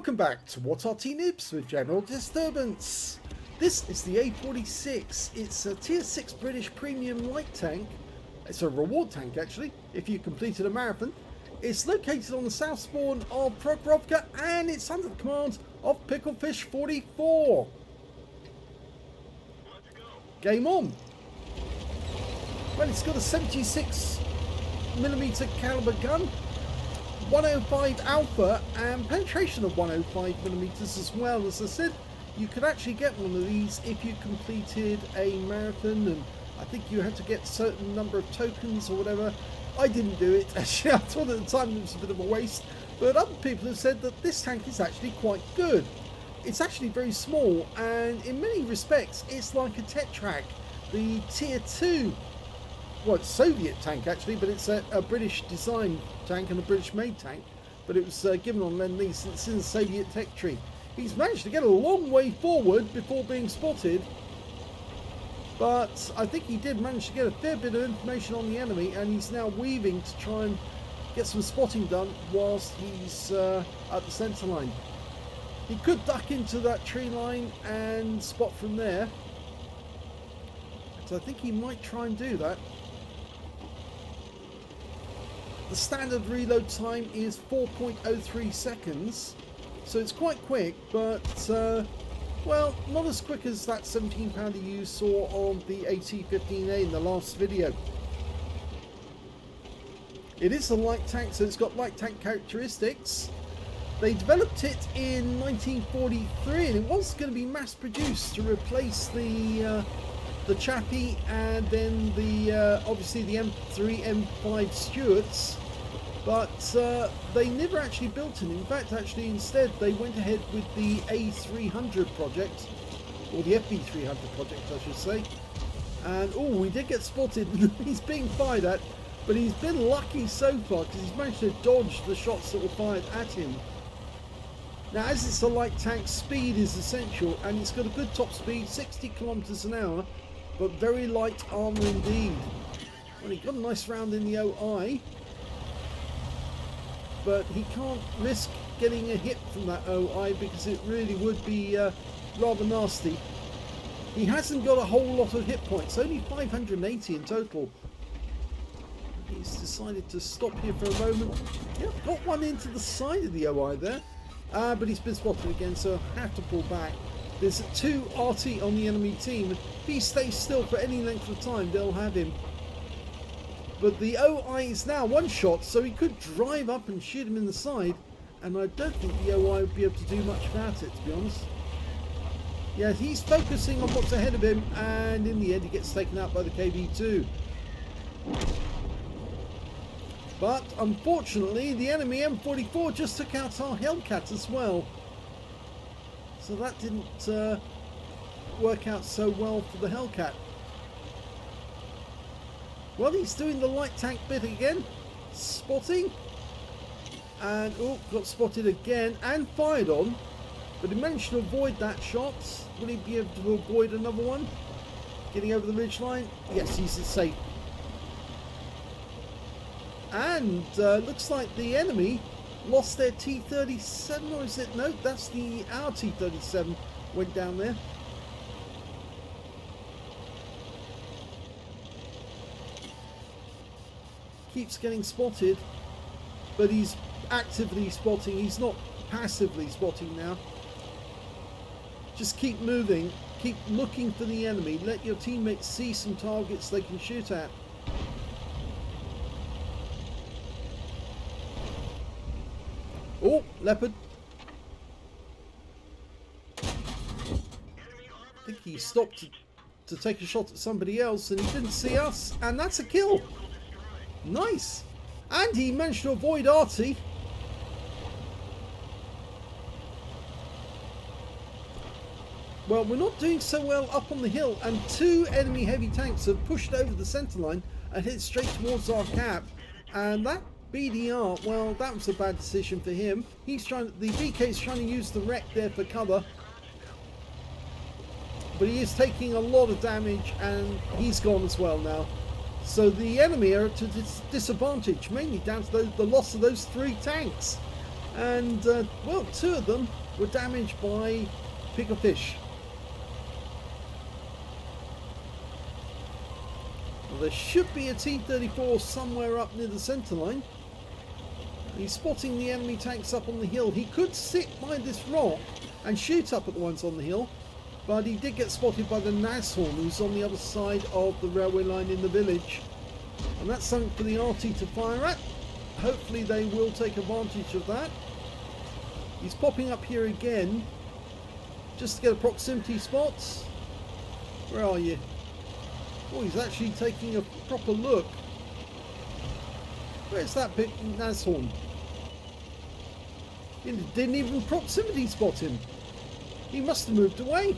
Welcome back to What Arty Noobs with General Disturbance. This is the A46. It's a tier 6 British premium light tank. It's a reward tank actually, if you completed a marathon. It's located on the south spawn of Prokhorovka and it's under the command of Picklefish44. Game on. Well, it's got a 76mm caliber gun, 105 alpha and penetration of 105mm as well. As I said, you could actually get one of these if you completed a marathon, and I think you had to get a certain number of tokens or whatever. I didn't do it actually. I thought at the time it was a bit of a waste, but other people have said that this tank is actually quite good. It's actually very small and in many respects it's like a Tetrak, the tier 2. Well, it's Soviet tank actually, but it's a British design tank and a British made tank, but it was given on Lend-Lease. It's in the Soviet tech tree. He's managed to get a long way forward before being spotted, but I think he did manage to get a fair bit of information on the enemy, and he's now weaving to try and get some spotting done whilst he's at the centre line. He could duck into that tree line and spot from there, so I think he might try and do that. The standard reload time is 4.03 seconds, so it's quite quick, but well, not as quick as that 17-pounder you saw on the AT-15A in the last video. It is a light tank, so it's got light tank characteristics. They developed it in 1943 and it was going to be mass produced to replace the Chappie and then the obviously the M3, M5 Stuarts, but they never actually built it. In fact, actually instead they went ahead with the A300 project, or the FB300 project I should say. And oh, we did get spotted. He's being fired at, but he's been lucky so far because he's managed to dodge the shots that were fired at him. Now, as it's a light tank, speed is essential, and it's got a good top speed, 60 kilometers an hour, but very light armour indeed. Well, he got a nice round in the OI, but he can't risk getting a hit from that OI because it really would be rather nasty. He hasn't got a whole lot of hit points, only 580 in total. He's decided to stop here for a moment. Yep, got one into the side of the OI there, but he's been spotted again, so I have to pull back. There's 2 Arty on the enemy team. If he stays still for any length of time, they'll have him. But the OI is now one shot, so he could drive up and shoot him in the side, and I don't think the OI would be able to do much about it, to be honest. Yeah, he's focusing on what's ahead of him, and in the end he gets taken out by the KV-2. But unfortunately, the enemy M44 just took out our Hellcat as well. So that didn't work out so well for the Hellcat. Well, he's doing the light tank bit again. Spotting. And, oh, got spotted again and fired on. But he managed to avoid that shot. Will he be able to avoid another one? Getting over the ridgeline? Yes, he's safe. And looks like the enemy lost their T-37, or is it? No, that's our T-37 went down there. Keeps getting spotted, but he's actively spotting. He's not passively spotting now. Just keep moving. Keep looking for the enemy. Let your teammates see some targets they can shoot at. Oh, leopard. I think he stopped to take a shot at somebody else and he didn't see us, and that's a kill. Nice. And he managed to avoid Arty. Well, we're not doing so well up on the hill, and 2 enemy heavy tanks have pushed over the centre line and hit straight towards our cap, and that BDR, well, that was a bad decision for him. The BK's trying to use the wreck there for cover, but he is taking a lot of damage and he's gone as well now. So the enemy are at a disadvantage, mainly down to the loss of those 3 tanks. And, well, 2 of them were damaged by Picklefish. Well, there should be a T-34 somewhere up near the centre line. He's spotting the enemy tanks up on the hill. He could sit by this rock and shoot up at the ones on the hill, but he did get spotted by the Nashorn, who's on the other side of the railway line in the village. And that's something for the Arty to fire at. Hopefully they will take advantage of that. He's popping up here again, just to get a proximity spot. Where are you? Oh, he's actually taking a proper look. Where's that big Nashorn? He didn't even proximity spot him. He must have moved away.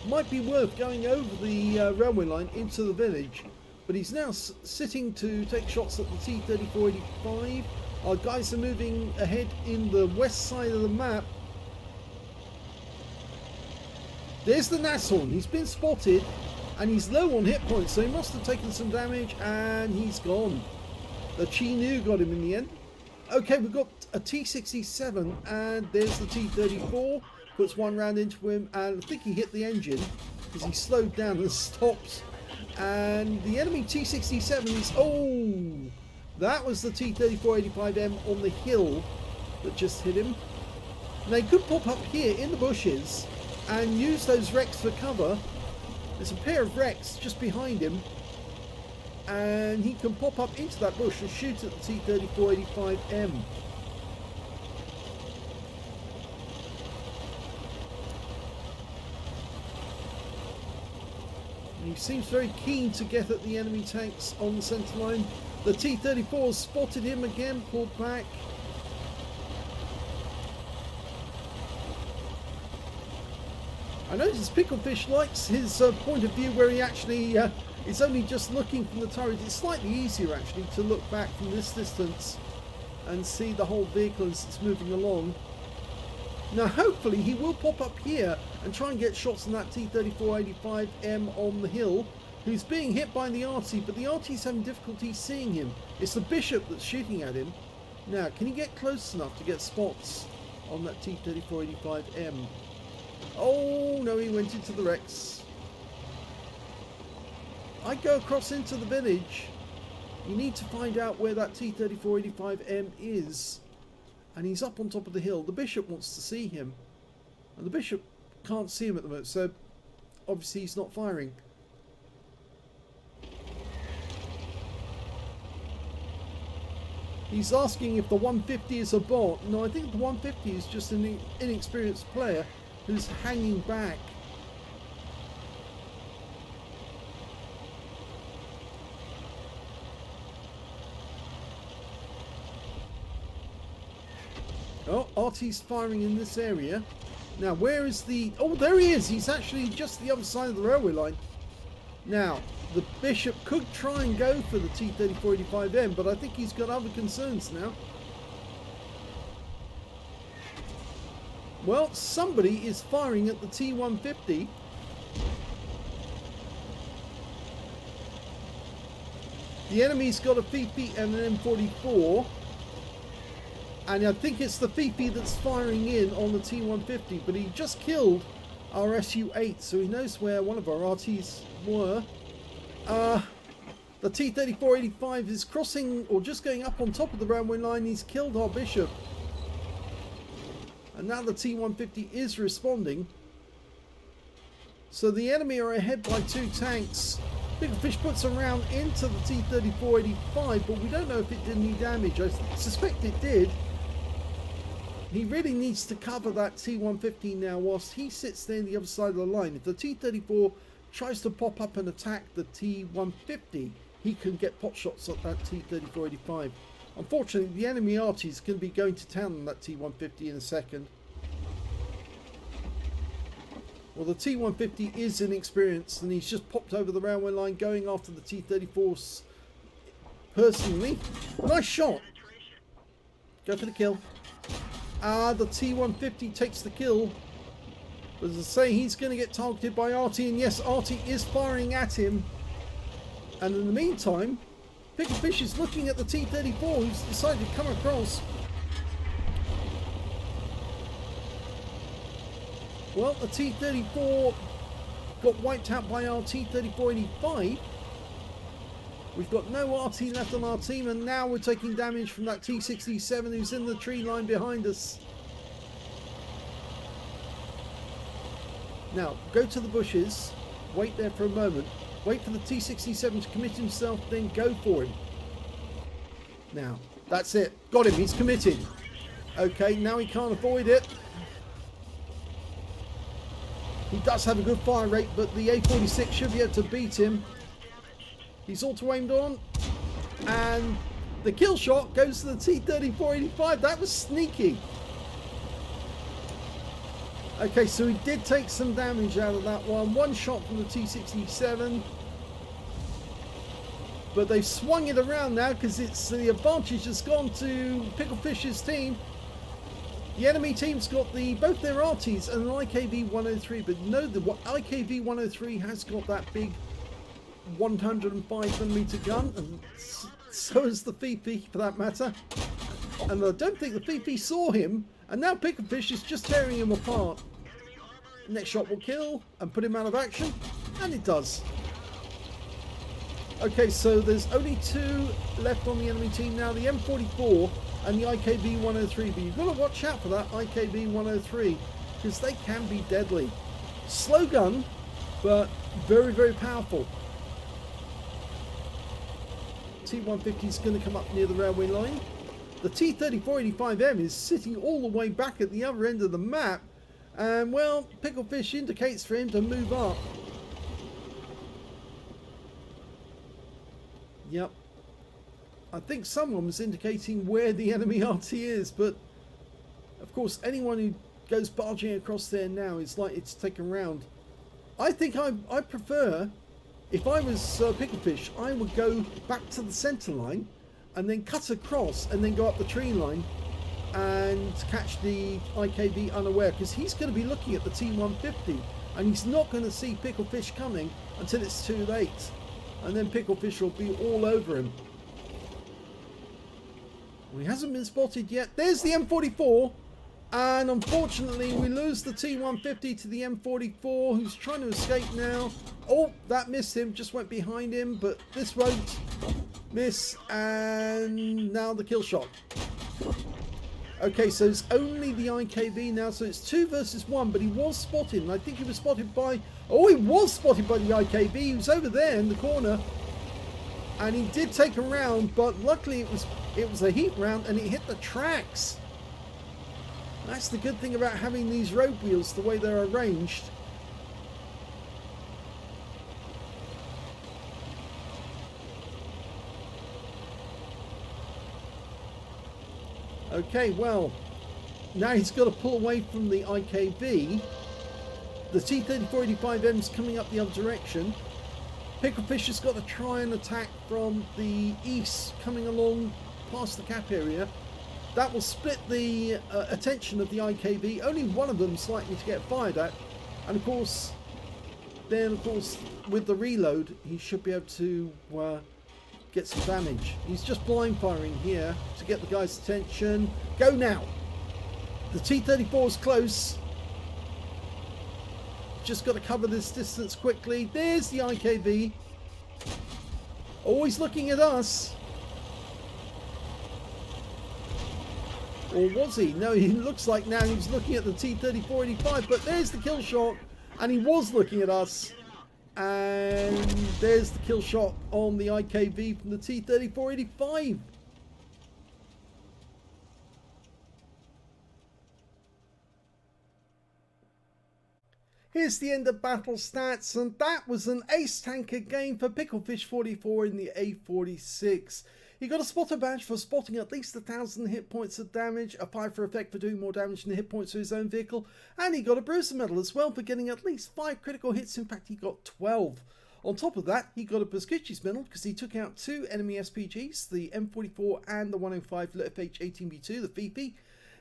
Might be worth going over the railway line into the village, but he's now sitting to take shots at the T-3485. Our guys are moving ahead in the west side of the map. There's the Nashorn. He's been spotted and he's low on hit points, so he must have taken some damage and he's gone. The Chi-Nu got him in the end. Okay, we've got a T-67 and there's the T-34. Puts 1 round into him and I think he hit the engine because he slowed down and stopped. And the enemy T-67 is... oh! That was the T-3485M on the hill that just hit him. And they could pop up here in the bushes and use those wrecks for cover. There's a pair of wrecks just behind him, and he can pop up into that bush and shoot at the T-3485M. And he seems very keen to get at the enemy tanks on the centre line. The T-34 spotted him again, pulled back. I notice Picklefish likes his point of view where he actually is only just looking from the turret. It's slightly easier actually to look back from this distance and see the whole vehicle as it's moving along. Now hopefully he will pop up here and try and get shots on that T-3485M on the hill, who's being hit by the Arty, but the Arty's having difficulty seeing him. It's the Bishop that's shooting at him. Now can he get close enough to get spots on that T-3485M? Oh no, he went into the wrecks. I go across into the village. You need to find out where that T-3485M is. And he's up on top of the hill. The Bishop wants to see him. And the Bishop can't see him at the moment, so obviously he's not firing. He's asking if the 150 is a bot. No, I think the 150 is just an inexperienced player who's hanging back. Oh, Arty's firing in this area. Now, where is the... oh, there he is! He's actually just the other side of the railway line. Now, the Bishop could try and go for the T-3485M, but I think he's got other concerns now. Well, somebody is firing at the T-150. The enemy's got a Fifi and an M44. And I think it's the Fifi that's firing in on the T-150. But he just killed our Su-8, so he knows where one of our RTs were. The T-3485 is crossing, or just going up on top of the railway line. He's killed our Bishop. And now the T-150 is responding. So the enemy are ahead by 2 tanks. Picklefish puts a round into the T-3485, but we don't know if it did any damage. I suspect it did. He really needs to cover that T-150 now whilst he sits there on the other side of the line. If the T-34 tries to pop up and attack the T-150, he can get pot shots at that T-3485. Unfortunately, the enemy Arties can be going to town on that T-150 in a second. Well, the T-150 is inexperienced and he's just popped over the railway line going after the T-34s personally. Nice shot. Go for the kill. The T-150 takes the kill. But as I say, he's going to get targeted by Arty, and yes, Arty is firing at him. And in the meantime, Picklefish is looking at the T-34, who's decided to come across. Well, the T-34 got wiped out by our T-3485. We've got no Arty left on our team, and now we're taking damage from that T-67 who's in the tree line behind us. Now, go to the bushes, wait there for a moment, wait for the T-67 to commit himself, then go for him. Now, that's it. Got him, he's committed. Okay, now he can't avoid it. He does have a good fire rate, but the A46 should be able to beat him. He's auto-aimed on, and the kill shot goes to the T-3485. That was sneaky. Okay, so he did take some damage out of that one. One shot from the T-67. But they've swung it around now because it's the advantage has gone to Picklefish's team. The enemy team's got both their Arties and an IKV-103, but no, the IKV-103 has got that big 105mm gun, and so has the Fifi for that matter. And I don't think the Fifi saw him, and now Picklefish is just tearing him apart. Next shot will kill and put him out of action, and it does. Okay, so there's only two left on the enemy team now, the M44 and the IKV-103, but you've got to watch out for that IKV-103 because they can be deadly. Slow gun, but very, very powerful. T-150 is going to come up near the railway line. The T-3485M is sitting all the way back at the other end of the map, and well, Picklefish indicates for him to move up. Yep. I think someone was indicating where the enemy Arty is, but of course anyone who goes barging across there now is likely to take a round. I think I prefer, if I was Picklefish, I would go back to the centre line and then cut across and then go up the tree line and catch the IKV unaware, because he's going to be looking at the T-150 and he's not going to see Picklefish coming until it's too late, and then Picklefish will be all over him. Well, he hasn't been spotted yet. There's the M44, and unfortunately we lose the T-150 to the M44, who's trying to escape now. Oh, that missed him, just went behind him, but this won't miss, and now the kill shot. Okay, so it's only the IKV now, so it's 2 versus 1, but he was spotted, and I think he was spotted by... Oh, he was spotted by the IKV. He was over there in the corner, and he did take a round, but luckily it was a heat round, and it hit the tracks. That's the good thing about having these road wheels, the way they're arranged. Okay, well, now he's got to pull away from the IKV. The T-3485M's coming up the other direction. Picklefish has got to try and attack from the east, coming along past the cap area. That will split the attention of the IKV. Only one of them's likely to get fired at. And of course, then of course, with the reload, he should be able to get some damage. He's just blind firing here to get the guy's attention. Go now. The T-34 is close. Just got to cover this distance quickly. There's the IKV. Always looking at us. Or was he? No, he looks like now he's looking at the T-3485, but there's the kill shot, and he was looking at us. And there's the kill shot on the IKV from the T-3485. Here's the end of battle stats, and that was an ace tanker game for Picklefish44 in the A46. He got a spotter badge for spotting at least 1,000 hit points of damage, a 5 for effect for doing more damage than the hit points to his own vehicle, and he got a bruiser medal as well for getting at least 5 critical hits. In fact, he got 12. On top of that, he got a Buscucci's medal because he took out 2 enemy SPGs, the M44 and the 105 FH-18B2, the Fifi.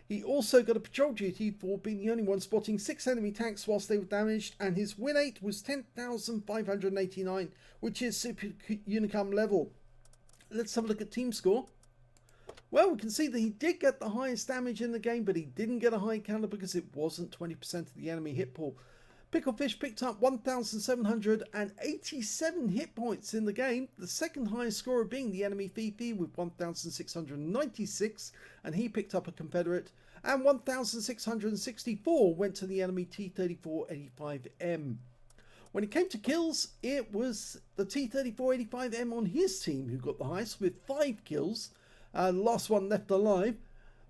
He also got a patrol duty for being the only one spotting 6 enemy tanks whilst they were damaged, and his win rate was 10,589, which is super unicum level. Let's have a look at team score. Well, we can see that he did get the highest damage in the game, but he didn't get a high counter because it wasn't 20% of the enemy hit pool. Picklefish picked up 1,787 hit points in the game, the second highest scorer being the enemy Fifi with 1,696, and he picked up a Confederate, and 1,664 went to the enemy T-3485M. When it came to kills, it was the T-3485M on his team who got the highest with 5 kills, the last one left alive.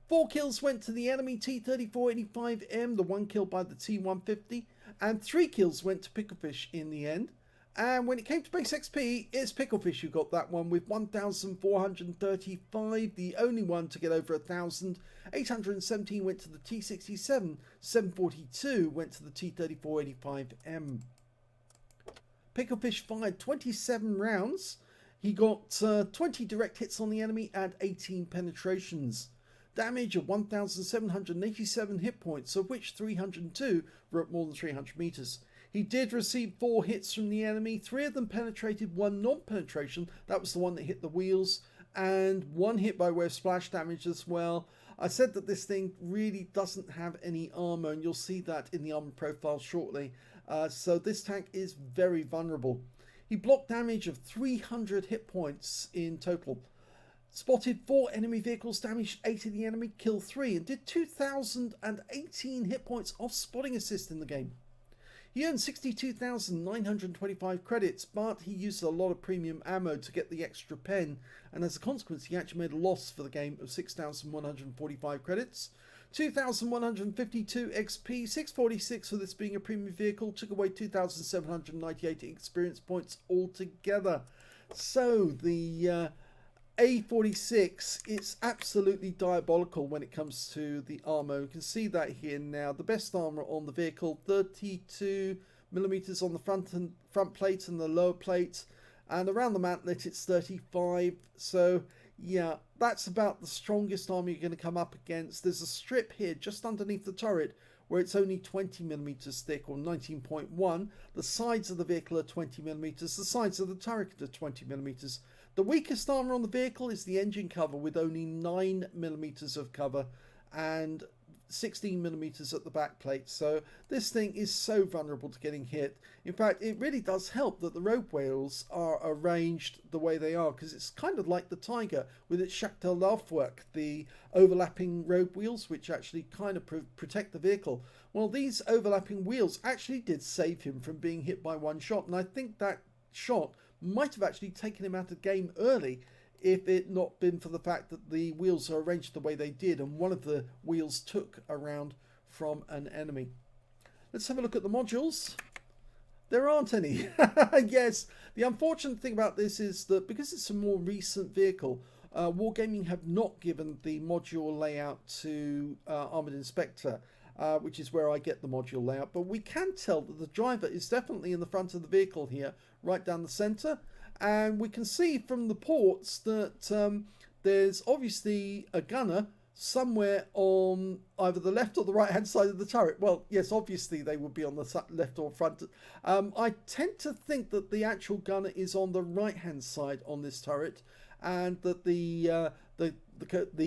4 kills went to the enemy T-3485M, the 1 kill by the T-150, and 3 kills went to Picklefish in the end. And when it came to base XP, it's Picklefish who got that one with 1,435, the only one to get over 1,000. 817 went to the T-67, 742 went to the T-3485M. Picklefish fired 27 rounds. He got 20 direct hits on the enemy and 18 penetrations. Damage of 1,787 hit points, of which 302 were at more than 300 meters. He did receive 4 hits from the enemy, 3 of them penetrated, 1 non-penetration, that was the one that hit the wheels, and 1 hit by way of splash damage as well. I said that this thing really doesn't have any armor, and you'll see that in the armor profile shortly. So this tank is very vulnerable. He blocked damage of 300 hit points in total. Spotted 4 enemy vehicles, damaged 8 of the enemy, killed 3, and did 2,018 hit points off spotting assist in the game. He earned 62,925 credits, but he used a lot of premium ammo to get the extra pen, and as a consequence he actually made a loss for the game of 6,145 credits. 2,152 XP, 646 for this being a premium vehicle, took away 2,798 experience points altogether. So the A46, it's absolutely diabolical when it comes to the armor. You can see that here now. The best armor on the vehicle, 32 millimeters on the front plate and the lower plate, and around the mantlet it's 35. So yeah, that's about the strongest armor you're going to come up against. There's a strip here just underneath the turret where it's only 20 millimeters thick, or 19.1. The sides of the vehicle are 20 millimeters. The sides of the turret are 20 millimeters. The weakest armor on the vehicle is the engine cover with only 9 millimeters of cover and 16 millimeters at the back plate. So this thing is so vulnerable to getting hit. In fact, it really does help that the rope wheels are arranged the way they are, because it's kind of like the Tiger with its Shadowplay Laufwerk, the overlapping rope wheels which actually kind of protect the vehicle. Well, these overlapping wheels actually did save him from being hit by one shot, and I think that shot might have actually taken him out of the game early if it not been for the fact that the wheels are arranged the way they did, and one of the wheels took a round from an enemy. Let's have a look at the modules. There aren't any. Yes, the unfortunate thing about this is that because it's a more recent vehicle, Wargaming have not given the module layout to Armoured Inspector, which is where I get the module layout, but we can tell that the driver is definitely in the front of the vehicle here, right down the center, and we can see from the ports that there's obviously a gunner somewhere on either the left or the right hand side of the turret. Well, yes, obviously they would be on the left or front. I tend to think that the actual gunner is on the right hand side on this turret, and that the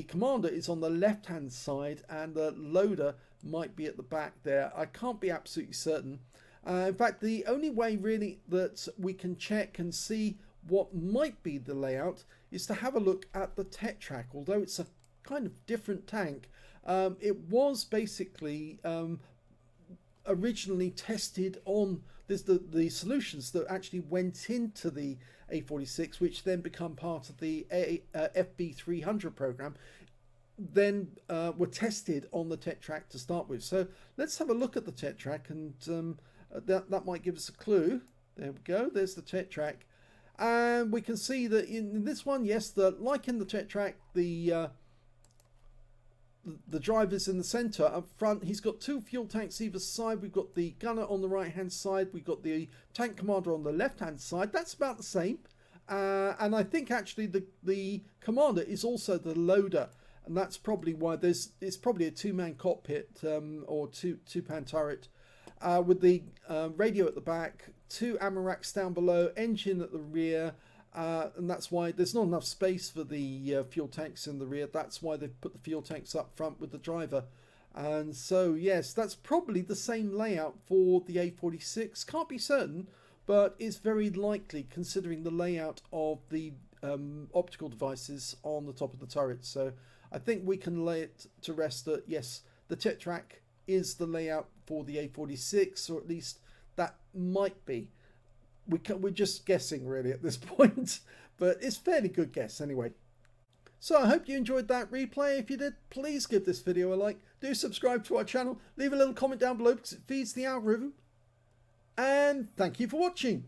commander is on the left hand side, and the loader might be at the back there. I can't be absolutely certain. In fact, the only way really that we can check and see what might be the layout is to have a look at the tech track. Although it's a kind of different tank, it was basically originally tested on the solutions that actually went into the A46, which then become part of the FB300 program, then were tested on the tech track to start with. So let's have a look at the tech track, and that might give us a clue. There we go, there's the tech track, and we can see that in this one, yes, like in the tech track, the driver's in the center. Up front, he's got 2 fuel tanks either side. We've got the gunner on the right hand side, we've got the tank commander on the left hand side. That's about the same, and I think actually the commander is also the loader, and that's probably why it's probably a 2-man cockpit, or two-pan turret, with the radio at the back, 2 ammo racks down below, engine at the rear, and that's why there's not enough space for the fuel tanks in the rear. That's why they've put the fuel tanks up front with the driver. And so, yes, that's probably the same layout for the A46. Can't be certain, but it's very likely considering the layout of the optical devices on the top of the turret. So I think we can lay it to rest that, yes, the Tetrak is the layout for the A46, or at least that might be. We're just guessing really at this point, but it's a fairly good guess anyway. So I hope you enjoyed that replay. If you did, please give this video a like. Do subscribe to our channel. Leave a little comment down below because it feeds the algorithm. And thank you for watching.